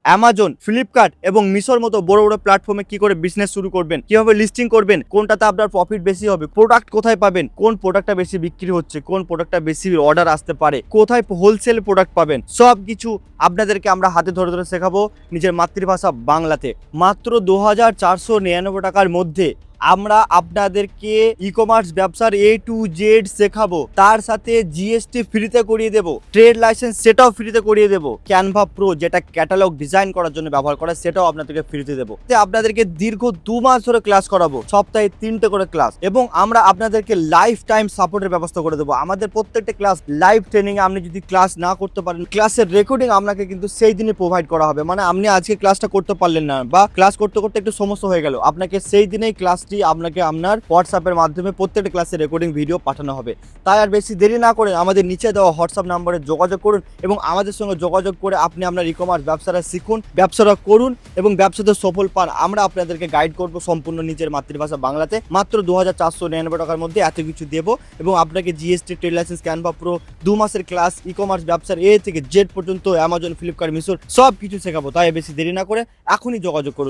Amazon, Flipkart এবং মিশোর মতো বড় বড় প্ল্যাটফর্মে কি করে বিজনেস শুরু করবেন, কিভাবে লিস্টিং করবেন, কোনটাতে আপনার প্রফিট বেশি হবে, প্রোডাক্ট কোথায় পাবেন, কোন প্রোডাক্টটা বেশি বিক্রি হচ্ছে, কোন প্রোডাক্টটা বেশি অর্ডার আসতে পারে, কোথায় হোলসেল প্রোডাক্ট পাবেন, সব কিছু আপনাদেরকে আমরা হাতে ধরে ধরে শেখাবো নিজের মাতৃভাষা বাংলাতে। মাত্র 2499 টাকার মধ্যে আমরা আপনাদেরকে ই কমার্স ব্যবসার A to Z শেখাবো, তার সাথে জিএসটি ফ্রিতে করিয়ে দেবো, ট্রেড লাইসেন্স সেটাও ফ্রিতে করিয়ে দেবো, ক্যানভা প্রো যেটা ক্যাটালগ ডিজাইন করার জন্য ব্যবহার করা সেটাও আপনাদেরকে ফ্রিতে দেবো। আপনাদেরকে দীর্ঘ 2 মাস ধরে ক্লাস করাবো, সপ্তাহে 3টে করে ক্লাস, এবং আমরা আপনাদেরকে লাইফ টাইম সাপোর্টের ব্যবস্থা করে দেবো। আমাদের প্রত্যেকটা ক্লাস লাইভ ট্রেনিং এ আপনি যদি ক্লাস না করতে পারেন, ক্লাসের রেকর্ডিং আপনাকে কিন্তু সেই দিনই প্রোভাইড করা হবে। মানে আপনি আজকে ক্লাসটা করতে পারলেন না বা ক্লাস করতে করতে একটু সমস্যা হয়ে গেল, আপনাকে সেই দিনেই ক্লাসটি আপনাকে আপনার হোয়াটসঅ্যাপের মাধ্যমে প্রত্যেকটা ক্লাসের রেকর্ডিং ভিডিও পাঠানো হবে। তাই আর বেশি দেরি না করে আমাদের নিচে দেওয়া হোয়াটসঅ্যাপ নাম্বারে যোগাযোগ করুন এবং আমাদের সঙ্গে যোগাযোগ করে আপনি আপনার ই কমার্স ব্যবসাটা শিখুন, ব্যবসাটা করুন এবং ব্যবসাতে সফল পান। আমরা আপনাদেরকে গাইড করব সম্পূর্ণ নিজের মাতৃভাষা বাংলাতে। মাত্র 2499 টাকার মধ্যে এত কিছু দেবো এবং আপনাকে GST, trade licence, Canva pro, 2 মাসের ক্লাস, ই কমার্স ব্যবসার A থেকে Z পর্যন্ত অ্যামাজন, ফ্লিপকার্ট, মিশোর সব কিছু শেখাবো। তাই বেশি দেরি না করে এখনই যোগাযোগ করুন।